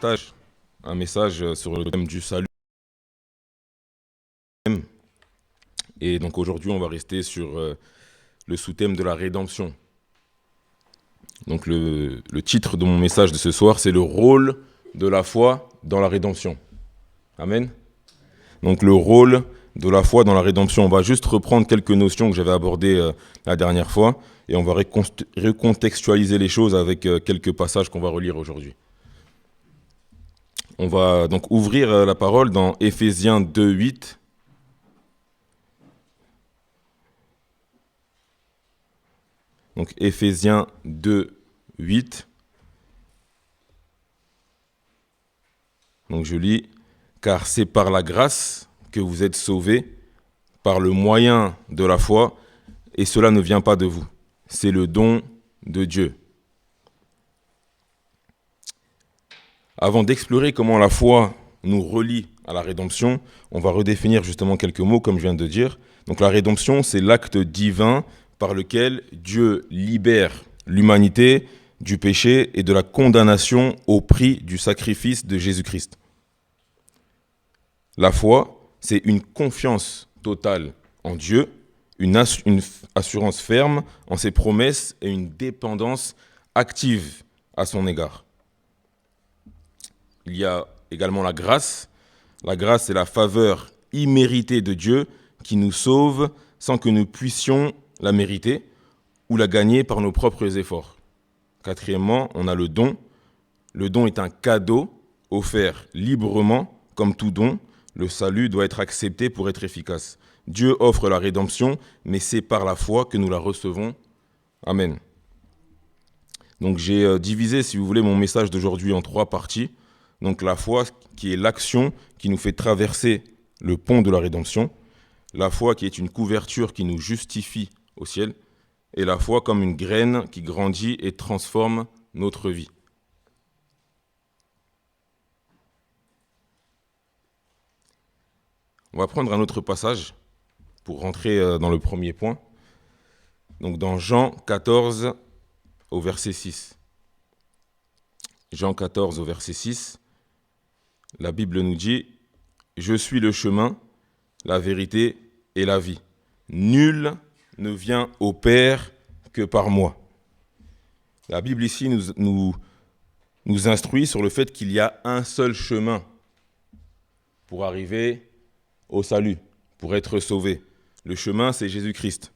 partage un message sur le thème du salut. Et donc aujourd'hui, on va rester sur le sous-thème de la rédemption. Donc le titre de mon message de ce soir, c'est le rôle de la foi dans la rédemption. Amen. Donc le rôle de la foi dans la rédemption. On va juste reprendre quelques notions que j'avais abordées la dernière fois et on va recontextualiser les choses avec quelques passages qu'on va relire aujourd'hui. On va donc ouvrir la parole dans Éphésiens 2:8. Donc Éphésiens 2:8. Donc je lis, car c'est par la grâce que vous êtes sauvés, par le moyen de la foi, et cela ne vient pas de vous. C'est le don de Dieu. Avant d'explorer comment la foi nous relie à la rédemption, on va redéfinir justement quelques mots, comme je viens de dire. Donc la rédemption, c'est l'acte divin par lequel Dieu libère l'humanité du péché et de la condamnation au prix du sacrifice de Jésus-Christ. La foi, c'est une confiance totale en Dieu, une assurance ferme en ses promesses et une dépendance active à son égard. Il y a également la grâce. La grâce, c'est la faveur imméritée de Dieu qui nous sauve sans que nous puissions la mériter ou la gagner par nos propres efforts. Quatrièmement, on a le don. Le don est un cadeau offert librement, comme tout don. Le salut doit être accepté pour être efficace. Dieu offre la rédemption, mais c'est par la foi que nous la recevons. Amen. Donc j'ai divisé, si vous voulez, mon message d'aujourd'hui en 3 parties. Donc la foi qui est l'action qui nous fait traverser le pont de la rédemption. La foi qui est une couverture qui nous justifie au ciel. Et la foi comme une graine qui grandit et transforme notre vie. On va prendre un autre passage pour rentrer dans le premier point. Donc dans Jean 14 au verset 6. Jean 14 au verset 6, la Bible nous dit « Je suis le chemin, la vérité et la vie. Nul ne vient au Père que par moi. » La Bible ici nous instruit sur le fait qu'il y a un seul chemin pour arriver au salut, pour être sauvé. Le chemin, c'est Jésus-Christ.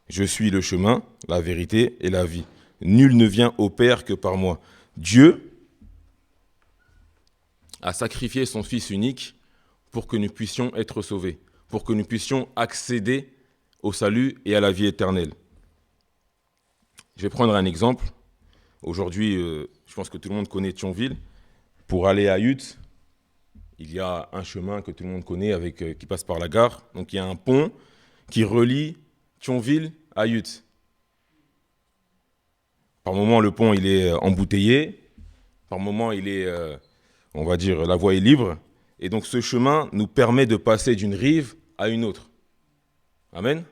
Je suis le chemin, la vérité et la vie. Nul ne vient au Père que par moi. Dieu a sacrifié son Fils unique pour que nous puissions être sauvés, pour que nous puissions accéder au salut et à la vie éternelle. Je vais prendre un exemple. Aujourd'hui, je pense que tout le monde connaît Thionville. Pour aller à Huttes, il y a un chemin que tout le monde connaît qui passe par la gare. Donc il y a un pont qui relie Thionville à Huttes. Par moment, le pont il est embouteillé. Par moment, on va dire, la voie est libre. Et donc ce chemin nous permet de passer d'une rive à une autre. Amen.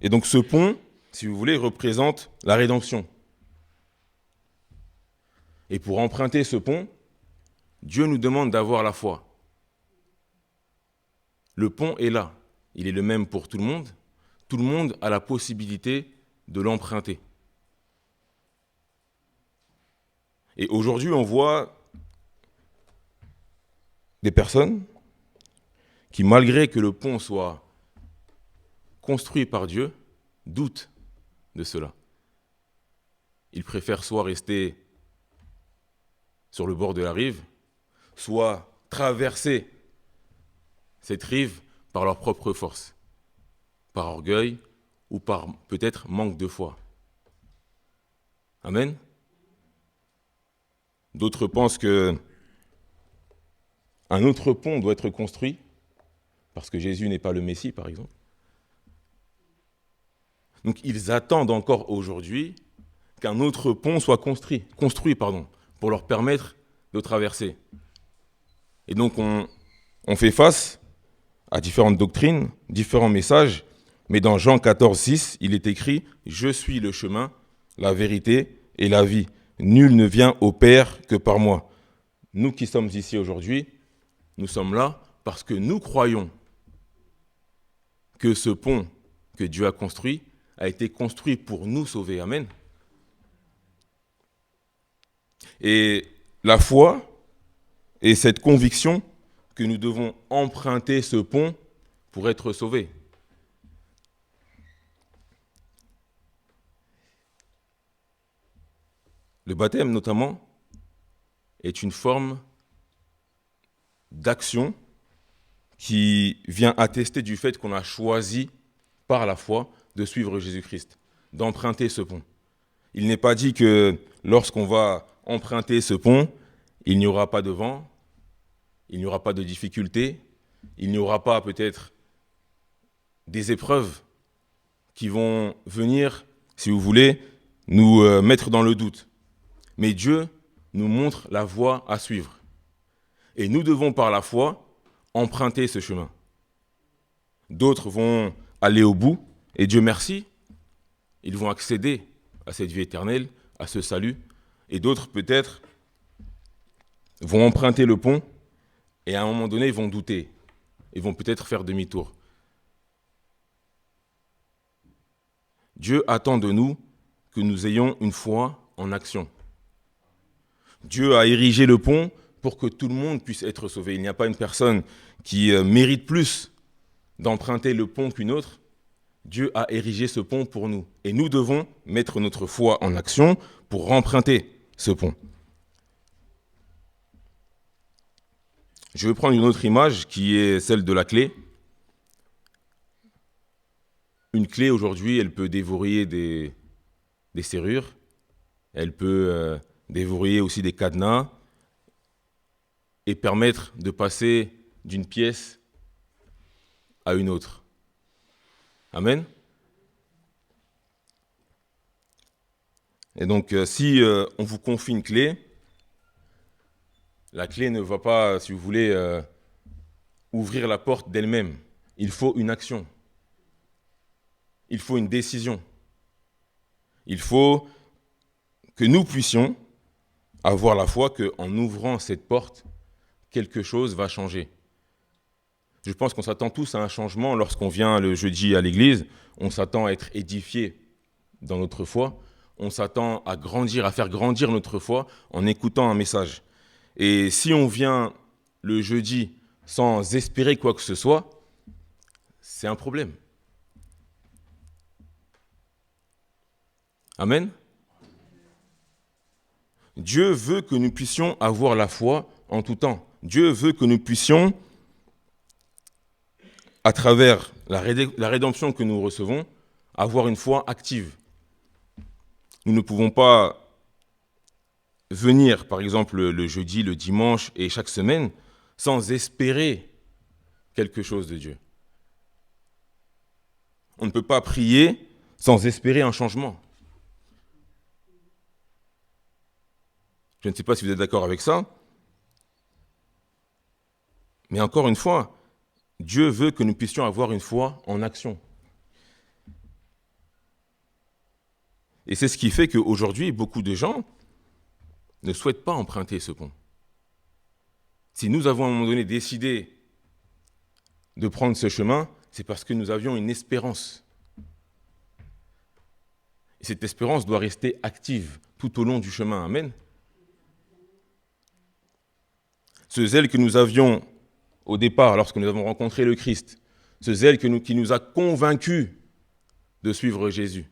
Et donc ce pont, si vous voulez, représente la rédemption. Et pour emprunter ce pont, Dieu nous demande d'avoir la foi. Le pont est là. Il est le même pour tout le monde. Tout le monde a la possibilité de l'emprunter. Et aujourd'hui, on voit des personnes qui, malgré que le pont soit construit par Dieu, doutent de cela. Ils préfèrent soit rester sur le bord de la rive, soit traverser cette rive par leur propre force, par orgueil ou par peut-être manque de foi. Amen. D'autres pensent qu'un autre pont doit être construit, parce que Jésus n'est pas le Messie, par exemple. Donc ils attendent encore aujourd'hui qu'un autre pont soit construit, pour leur permettre de traverser. Et donc on fait face à différentes doctrines, différents messages, mais dans Jean 14, 6, il est écrit « Je suis le chemin, la vérité et la vie. nul ne vient au Père que par moi. Nous qui sommes ici aujourd'hui, nous sommes là parce que nous croyons que ce pont que Dieu a construit a été construit pour nous sauver. Amen. Et la foi est cette conviction que nous devons emprunter ce pont pour être sauvés. Le baptême, notamment, est une forme d'action qui vient attester du fait qu'on a choisi, par la foi, de suivre Jésus-Christ, d'emprunter ce pont. Il n'est pas dit que lorsqu'on va emprunter ce pont, il n'y aura pas de vent, il n'y aura pas de difficultés, il n'y aura pas peut-être des épreuves qui vont venir, si vous voulez, nous mettre dans le doute. Mais Dieu nous montre la voie à suivre. Et nous devons, par la foi, emprunter ce chemin. D'autres vont aller au bout, et Dieu merci, ils vont accéder à cette vie éternelle, à ce salut, et d'autres peut-être vont emprunter le pont, et à un moment donné, ils vont douter, ils vont peut-être faire demi-tour. Dieu attend de nous que nous ayons une foi en action. Dieu a érigé le pont pour que tout le monde puisse être sauvé. Il n'y a pas une personne qui mérite plus d'emprunter le pont qu'une autre. Dieu a érigé ce pont pour nous. Et nous devons mettre notre foi en action pour emprunter ce pont. Je vais prendre une autre image qui est celle de la clé. Une clé, aujourd'hui, elle peut déverrouiller des serrures. Elle peut déverrouiller aussi des cadenas et permettre de passer d'une pièce à une autre. Amen. Et donc, si on vous confie une clé, la clé ne va pas, si vous voulez, ouvrir la porte d'elle-même. Il faut une action. Il faut une décision. Il faut que nous puissions avoir la foi qu'en ouvrant cette porte, quelque chose va changer. Je pense qu'on s'attend tous à un changement lorsqu'on vient le jeudi à l'église. On s'attend à être édifié dans notre foi. On s'attend à grandir, à faire grandir notre foi en écoutant un message. Et si on vient le jeudi sans espérer quoi que ce soit, c'est un problème. Amen. Dieu veut que nous puissions avoir la foi en tout temps. Dieu veut que nous puissions, à travers la rédemption que nous recevons, avoir une foi active. Nous ne pouvons pas venir, par exemple, le jeudi, le dimanche et chaque semaine, sans espérer quelque chose de Dieu. On ne peut pas prier sans espérer un changement. Je ne sais pas si vous êtes d'accord avec ça, mais encore une fois, Dieu veut que nous puissions avoir une foi en action. Et c'est ce qui fait qu'aujourd'hui, beaucoup de gens ne souhaitent pas emprunter ce pont. Si nous avons à un moment donné décidé de prendre ce chemin, c'est parce que nous avions une espérance. Et cette espérance doit rester active tout au long du chemin. Amen. Ce zèle que nous avions au départ, lorsque nous avons rencontré le Christ, ce zèle qui nous a convaincus de suivre Jésus,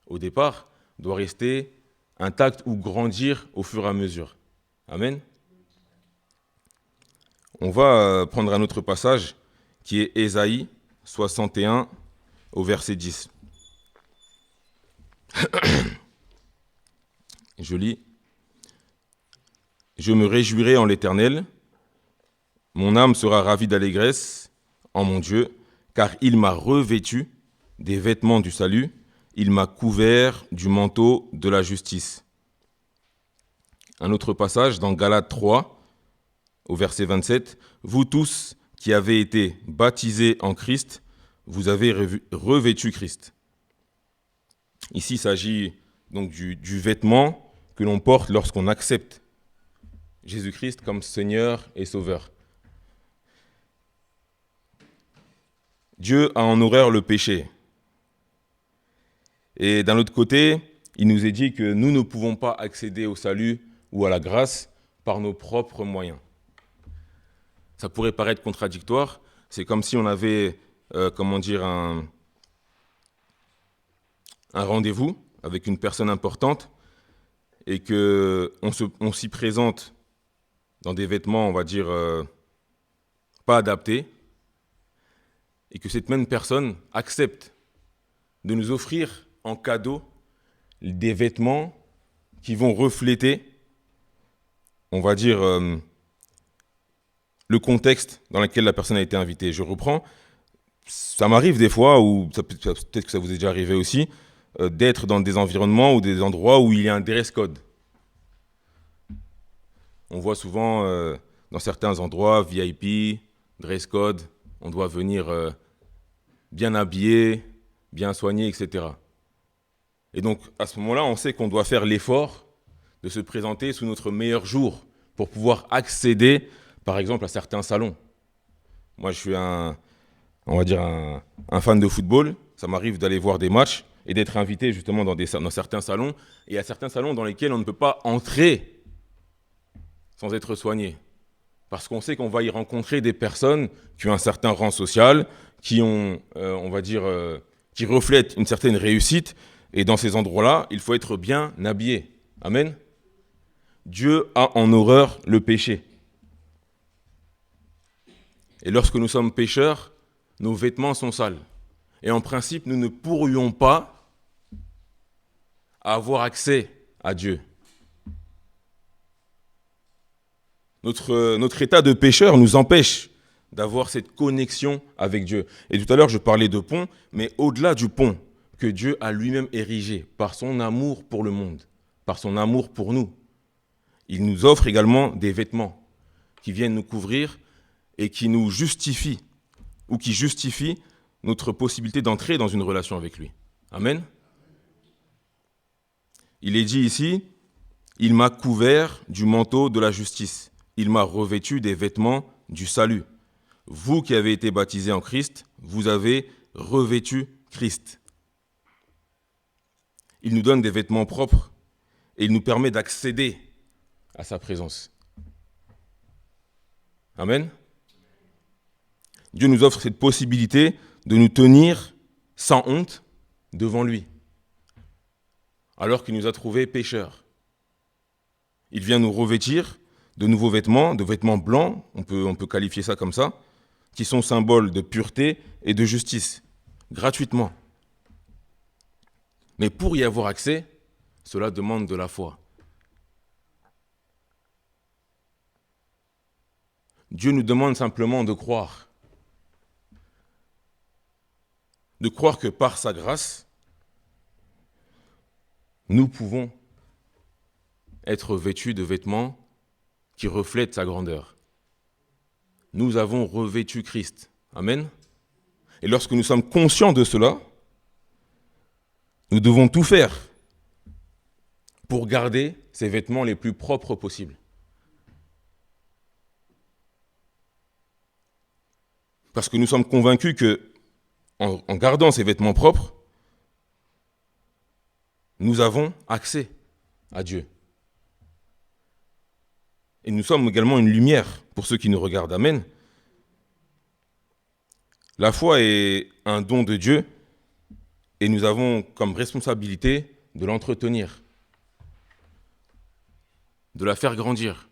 au départ, doit rester intact ou grandir au fur et à mesure. Amen. On va prendre un autre passage qui est Ésaïe 61 au verset 10. Je lis. « Je me réjouirai en l'Éternel, mon âme sera ravie d'allégresse en mon Dieu, car il m'a revêtu des vêtements du salut, il m'a couvert du manteau de la justice. » Un autre passage dans Galates 3, au verset 27. « Vous tous qui avez été baptisés en Christ, vous avez revêtu Christ. » Ici, il s'agit donc du vêtement que l'on porte lorsqu'on accepte Jésus-Christ comme Seigneur et Sauveur. Dieu a en horreur le péché. Et d'un autre côté, il nous est dit que nous ne pouvons pas accéder au salut ou à la grâce par nos propres moyens. Ça pourrait paraître contradictoire. C'est comme si on avait, un rendez-vous avec une personne importante et qu'on s'y présente dans des vêtements, pas adaptés, et que cette même personne accepte de nous offrir en cadeau des vêtements qui vont refléter, le contexte dans lequel la personne a été invitée. Je reprends, ça m'arrive des fois, ou peut-être que ça vous est déjà arrivé aussi, d'être dans des environnements ou des endroits où il y a un dress code. On voit souvent dans certains endroits, VIP, dress code, on doit venir bien habillé, bien soigné, etc. Et donc, à ce moment-là, on sait qu'on doit faire l'effort de se présenter sous notre meilleur jour pour pouvoir accéder, par exemple, à certains salons. Moi, je suis un fan de football. Ça m'arrive d'aller voir des matchs et d'être invité justement dans certains salons. Et il y a certains salons dans lesquels on ne peut pas entrer sans être soigné. Parce qu'on sait qu'on va y rencontrer des personnes qui ont un certain rang social, qui ont, qui reflètent une certaine réussite. Et dans ces endroits-là, il faut être bien habillé. Amen. Dieu a en horreur le péché. Et lorsque nous sommes pécheurs, nos vêtements sont sales. Et en principe, nous ne pourrions pas avoir accès à Dieu. Notre état de pécheur nous empêche d'avoir cette connexion avec Dieu. Et tout à l'heure, je parlais de pont, mais au-delà du pont que Dieu a lui-même érigé par son amour pour le monde, par son amour pour nous, il nous offre également des vêtements qui viennent nous couvrir et qui nous justifient, ou qui justifient notre possibilité d'entrer dans une relation avec lui. Amen. Il est dit ici, « Il m'a couvert du manteau de la justice. Il m'a revêtu des vêtements du salut. Vous qui avez été baptisés en Christ, vous avez revêtu Christ. » Il nous donne des vêtements propres et il nous permet d'accéder à sa présence. Amen. Dieu nous offre cette possibilité de nous tenir sans honte devant lui, alors qu'il nous a trouvés pécheurs. Il vient nous revêtir de nouveaux vêtements, de vêtements blancs, on peut qualifier ça comme ça, qui sont symboles de pureté et de justice, gratuitement. Mais pour y avoir accès, cela demande de la foi. Dieu nous demande simplement de croire. De croire que par sa grâce, nous pouvons être vêtus de vêtements qui reflètent sa grandeur. Nous avons revêtu Christ. Amen. Et lorsque nous sommes conscients de cela, nous devons tout faire pour garder ces vêtements les plus propres possibles. Parce que nous sommes convaincus que, en gardant ces vêtements propres, nous avons accès à Dieu. Et nous sommes également une lumière pour ceux qui nous regardent. Amen. La foi est un don de Dieu et nous avons comme responsabilité de l'entretenir, de la faire grandir,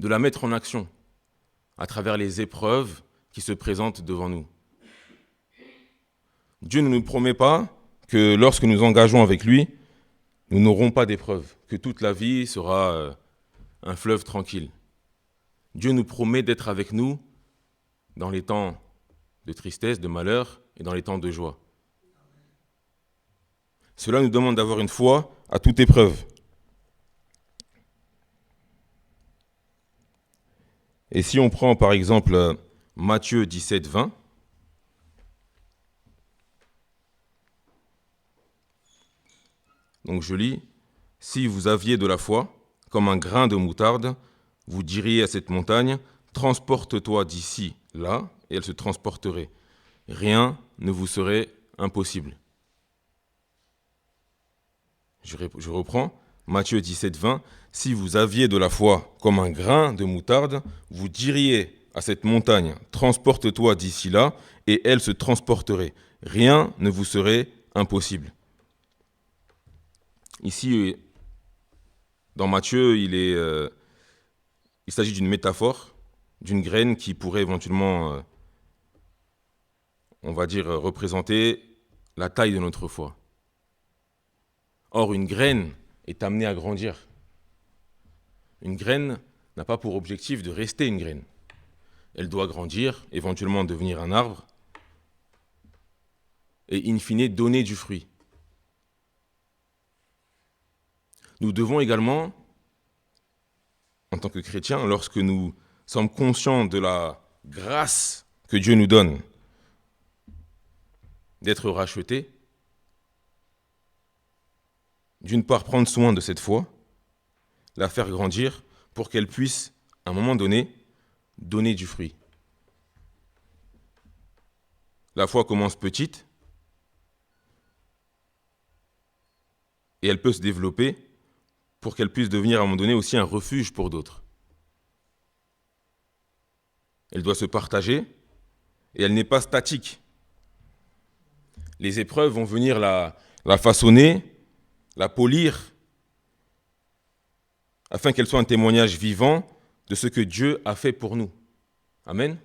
de la mettre en action à travers les épreuves qui se présentent devant nous. Dieu ne nous promet pas que lorsque nous engageons avec lui, nous n'aurons pas d'épreuves, que toute la vie sera un fleuve tranquille. Dieu nous promet d'être avec nous dans les temps de tristesse, de malheur et dans les temps de joie. Cela nous demande d'avoir une foi à toute épreuve. Et si on prend par exemple Matthieu 17, 20, Donc je lis, « Si vous aviez de la foi, comme un grain de moutarde, vous diriez à cette montagne, transporte-toi d'ici, là, et elle se transporterait. Rien ne vous serait impossible. » Je reprends, Matthieu 17, 20, « Si vous aviez de la foi comme un grain de moutarde, vous diriez à cette montagne, transporte-toi d'ici là, et elle se transporterait. Rien ne vous serait impossible. » Ici, dans Matthieu, il s'agit d'une métaphore, d'une graine qui pourrait éventuellement, on va dire, représenter la taille de notre foi. Or, une graine est amenée à grandir. Une graine n'a pas pour objectif de rester une graine. Elle doit grandir, éventuellement devenir un arbre, et in fine donner du fruit. Nous devons également, en tant que chrétiens, lorsque nous sommes conscients de la grâce que Dieu nous donne d'être rachetés, d'une part prendre soin de cette foi, la faire grandir pour qu'elle puisse, à un moment donné, donner du fruit. La foi commence petite et elle peut se développer pour qu'elle puisse devenir à un moment donné aussi un refuge pour d'autres. Elle doit se partager et elle n'est pas statique. Les épreuves vont venir la façonner, la polir, afin qu'elle soit un témoignage vivant de ce que Dieu a fait pour nous. Amen.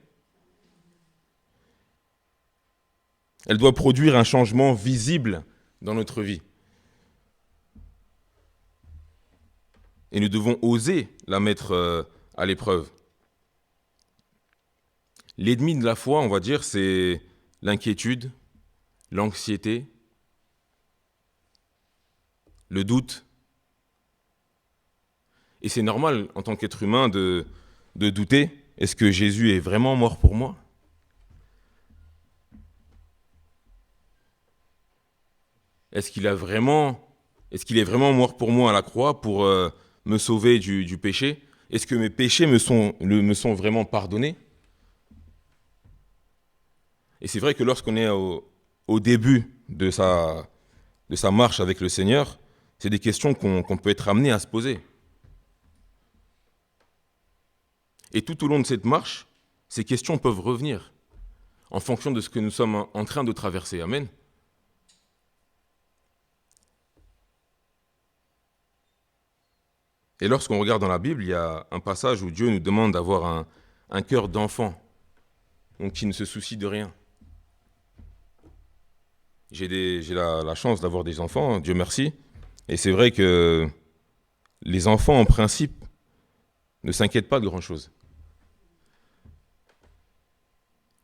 Elle doit produire un changement visible dans notre vie. Et nous devons oser la mettre à l'épreuve. L'ennemi de la foi, on va dire, c'est l'inquiétude, l'anxiété, le doute. Et c'est normal, en tant qu'être humain, de douter. Est-ce que Jésus est vraiment mort pour moi ? Est-ce qu'il est vraiment mort pour moi à la croix pour me sauver du péché ? Est-ce que mes péchés me sont vraiment pardonnés ? Et c'est vrai que lorsqu'on est au début de sa marche avec le Seigneur, c'est des questions qu'on peut être amené à se poser. Et tout au long de cette marche, ces questions peuvent revenir en fonction de ce que nous sommes en train de traverser. Amen. Et lorsqu'on regarde dans la Bible, il y a un passage où Dieu nous demande d'avoir un cœur d'enfant, donc qui ne se soucie de rien. J'ai la chance d'avoir des enfants, Dieu merci, et c'est vrai que les enfants, en principe, ne s'inquiètent pas de grand-chose.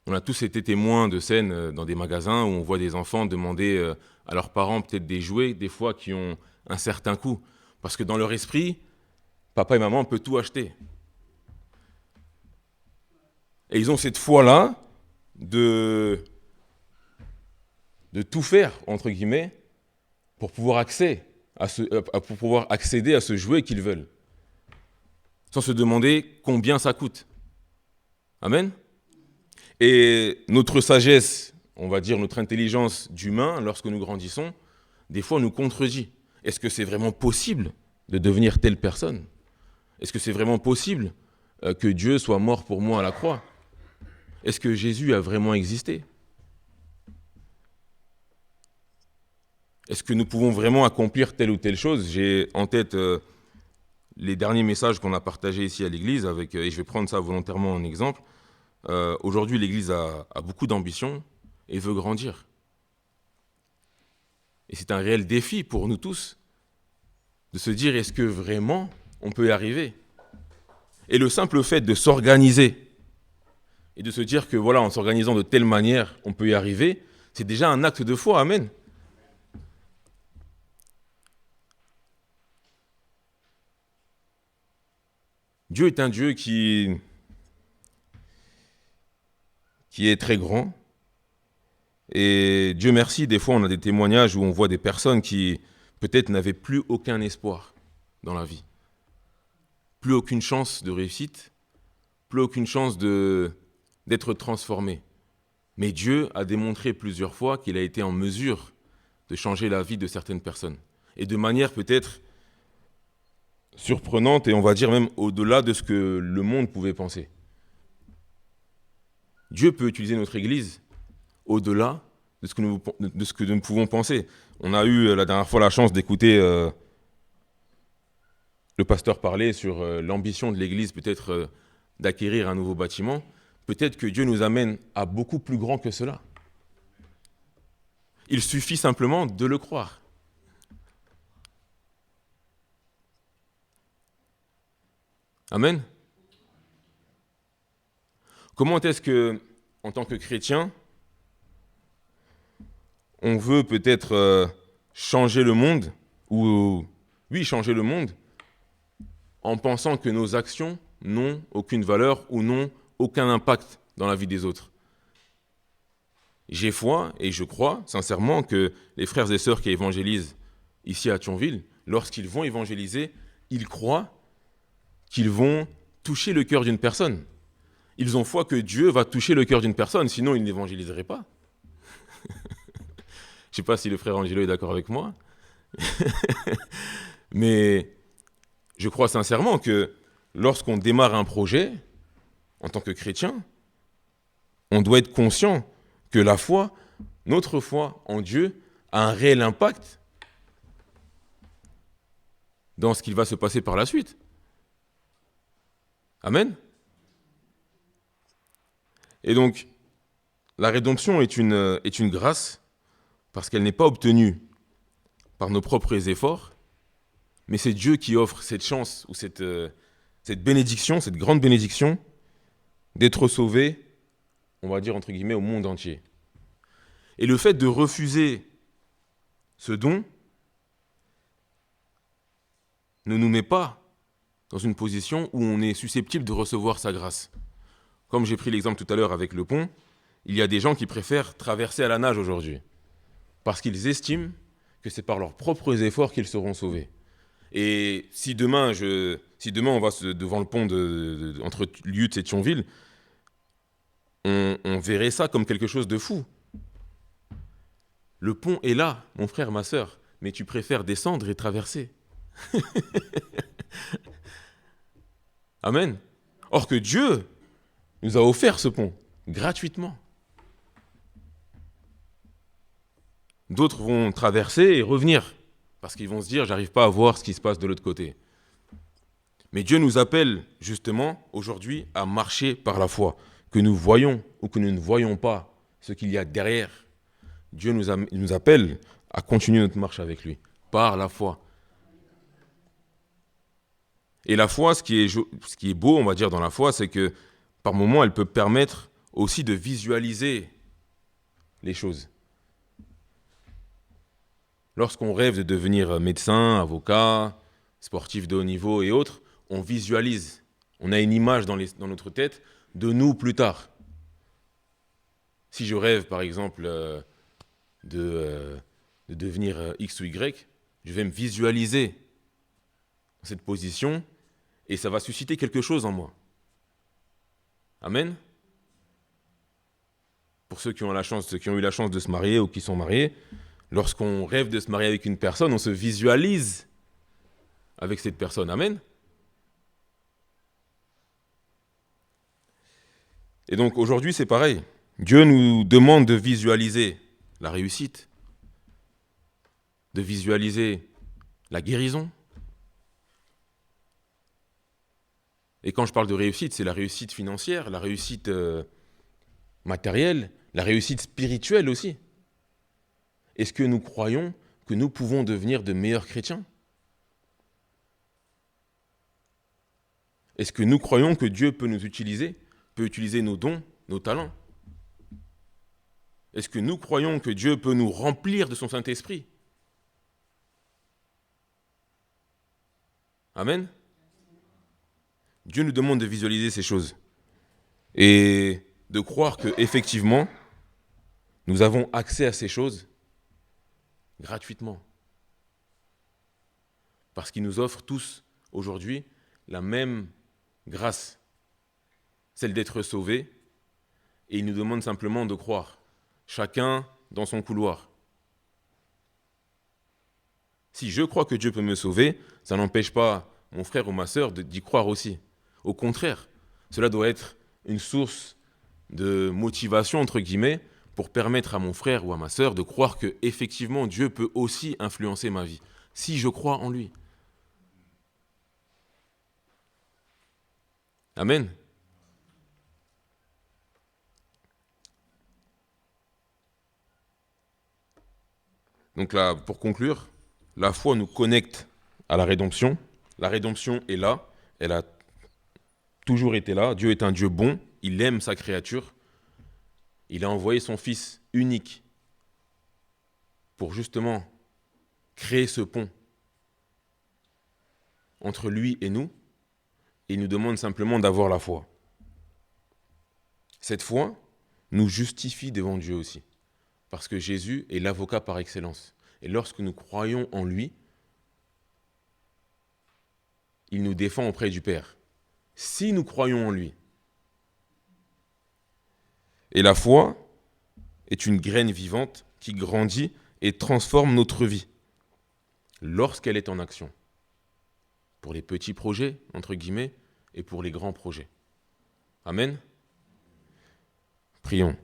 On a tous été témoins de scènes dans des magasins où on voit des enfants demander à leurs parents peut-être des jouets, des fois qui ont un certain coût, parce que dans leur esprit, papa et maman peuvent tout acheter. Et ils ont cette foi-là de tout faire, entre guillemets, pour pouvoir accéder à ce jouet qu'ils veulent, sans se demander combien ça coûte. Amen. Et notre sagesse, on va dire notre intelligence d'humain, lorsque nous grandissons, des fois nous contredit. Est-ce que c'est vraiment possible de devenir telle personne ? Est-ce que c'est vraiment possible que Dieu soit mort pour moi à la croix ? Est-ce que Jésus a vraiment existé ? Est-ce que nous pouvons vraiment accomplir telle ou telle chose ? J'ai en tête les derniers messages qu'on a partagés ici à l'Église, et je vais prendre ça volontairement en exemple. Aujourd'hui, l'Église a beaucoup d'ambition et veut grandir. Et c'est un réel défi pour nous tous de se dire, est-ce que vraiment on peut y arriver ? Et le simple fait de s'organiser et de se dire que voilà, en s'organisant de telle manière, on peut y arriver, c'est déjà un acte de foi. Amen. Dieu est un Dieu qui est très grand. Et Dieu merci, des fois on a des témoignages où on voit des personnes qui peut-être n'avaient plus aucun espoir dans la vie, plus aucune chance de réussite, plus aucune chance d'être transformé. Mais Dieu a démontré plusieurs fois qu'il a été en mesure de changer la vie de certaines personnes. Et de manière peut-être surprenante et on va dire même au-delà de ce que le monde pouvait penser. Dieu peut utiliser notre Église au-delà de ce que nous pouvons penser. On a eu la dernière fois la chance d'écouter le pasteur parler sur l'ambition de l'Église peut-être d'acquérir un nouveau bâtiment. Peut-être que Dieu nous amène à beaucoup plus grand que cela. Il suffit simplement de le croire. Amen. Comment est-ce que, en tant que chrétien, on veut peut-être changer le monde, ou oui, changer le monde, en pensant que nos actions n'ont aucune valeur ou n'ont aucun impact dans la vie des autres. J'ai foi et je crois sincèrement que les frères et sœurs qui évangélisent ici à Thionville, lorsqu'ils vont évangéliser, ils croient qu'ils vont toucher le cœur d'une personne. Ils ont foi que Dieu va toucher le cœur d'une personne, sinon ils n'évangéliseraient pas. Je ne sais pas si le frère Angelo est d'accord avec moi, mais je crois sincèrement que lorsqu'on démarre un projet, en tant que chrétien, on doit être conscient que la foi, notre foi en Dieu, a un réel impact dans ce qu'il va se passer par la suite. Amen. Et donc, la rédemption est une grâce parce qu'elle n'est pas obtenue par nos propres efforts, mais c'est Dieu qui offre cette chance ou cette bénédiction, cette grande bénédiction d'être sauvé, on va dire entre guillemets, au monde entier. Et le fait de refuser ce don ne nous met pas dans une position où on est susceptible de recevoir sa grâce. Comme j'ai pris l'exemple tout à l'heure avec le pont, il y a des gens qui préfèrent traverser à la nage aujourd'hui, parce qu'ils estiment que c'est par leurs propres efforts qu'ils seront sauvés. Et si demain on va devant le pont entre Lutz et Thionville, on verrait ça comme quelque chose de fou. Le pont est là, mon frère, ma sœur, mais tu préfères descendre et traverser. Amen. Or que Dieu nous a offert ce pont, gratuitement. D'autres vont traverser et revenir, parce qu'ils vont se dire, j'arrive pas à voir ce qui se passe de l'autre côté. Mais Dieu nous appelle, justement, aujourd'hui, à marcher par la foi. Que nous voyons ou que nous ne voyons pas ce qu'il y a derrière, Dieu nous appelle à continuer notre marche avec lui, par la foi. Et la foi, ce qui est beau, on va dire, dans la foi, c'est que par moments, elle peut permettre aussi de visualiser les choses. Lorsqu'on rêve de devenir médecin, avocat, sportif de haut niveau et autres, on visualise. On a une image dans notre tête de nous plus tard. Si je rêve, par exemple, de devenir X ou Y, je vais me visualiser dans cette position et ça va susciter quelque chose en moi. Amen. Pour ceux qui ont eu la chance de se marier ou qui sont mariés, lorsqu'on rêve de se marier avec une personne, on se visualise avec cette personne. Amen. Et donc aujourd'hui, c'est pareil. Dieu nous demande de visualiser la réussite, de visualiser la guérison. Et quand je parle de réussite, c'est la réussite financière, la réussite matérielle, la réussite spirituelle aussi. Est-ce que nous croyons que nous pouvons devenir de meilleurs chrétiens ? Est-ce que nous croyons que Dieu peut nous utiliser, peut utiliser nos dons, nos talents ? Est-ce que nous croyons que Dieu peut nous remplir de son Saint-Esprit ? Amen. Dieu nous demande de visualiser ces choses et de croire qu'effectivement, nous avons accès à ces choses gratuitement. Parce qu'il nous offre tous, aujourd'hui, la même grâce, celle d'être sauvés, et il nous demande simplement de croire, chacun dans son couloir. Si je crois que Dieu peut me sauver, ça n'empêche pas mon frère ou ma sœur d'y croire aussi. Au contraire, cela doit être une source de motivation, entre guillemets, pour permettre à mon frère ou à ma sœur de croire que effectivement Dieu peut aussi influencer ma vie, si je crois en lui. Amen. Donc là, pour conclure, la foi nous connecte à la rédemption. La rédemption est là, elle a toujours été là. Dieu est un Dieu bon, il aime sa créature. Il a envoyé son Fils unique pour justement créer ce pont entre lui et nous. Et il nous demande simplement d'avoir la foi. Cette foi nous justifie devant Dieu aussi. Parce que Jésus est l'avocat par excellence. Et lorsque nous croyons en lui, il nous défend auprès du Père. Si nous croyons en lui. Et la foi est une graine vivante qui grandit et transforme notre vie lorsqu'elle est en action. Pour les petits projets, entre guillemets, et pour les grands projets. Amen. Prions.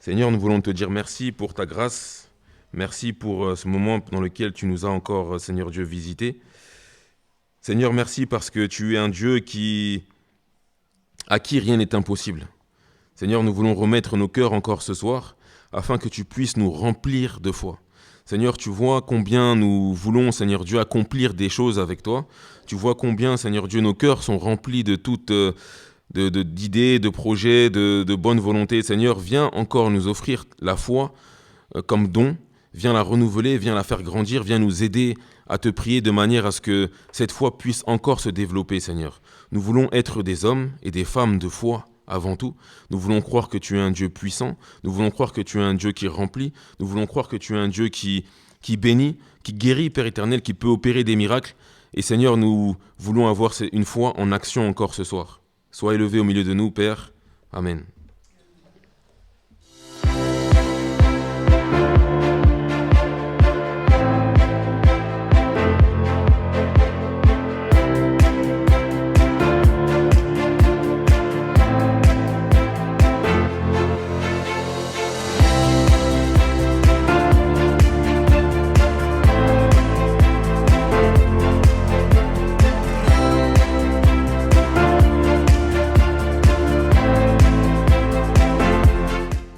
Seigneur, nous voulons te dire merci pour ta grâce. Merci pour ce moment dans lequel tu nous as encore, Seigneur Dieu, visités. Seigneur, merci parce que tu es un Dieu à qui rien n'est impossible. Seigneur, nous voulons remettre nos cœurs encore ce soir afin que tu puisses nous remplir de foi. Seigneur, tu vois combien nous voulons, Seigneur Dieu, accomplir des choses avec toi. Tu vois combien, Seigneur Dieu, nos cœurs sont remplis de toutes d'idées, de projets, de bonne volonté. Seigneur, viens encore nous offrir la foi comme don. Viens la renouveler, viens la faire grandir, viens nous aider à te prier de manière à ce que cette foi puisse encore se développer, Seigneur. Nous voulons être des hommes et des femmes de foi avant tout. Nous voulons croire que tu es un Dieu puissant. Nous voulons croire que tu es un Dieu qui remplit. Nous voulons croire que tu es un Dieu qui bénit, qui guérit, Père éternel, qui peut opérer des miracles. Et Seigneur, nous voulons avoir une foi en action encore ce soir. Sois élevé au milieu de nous, Père. Amen.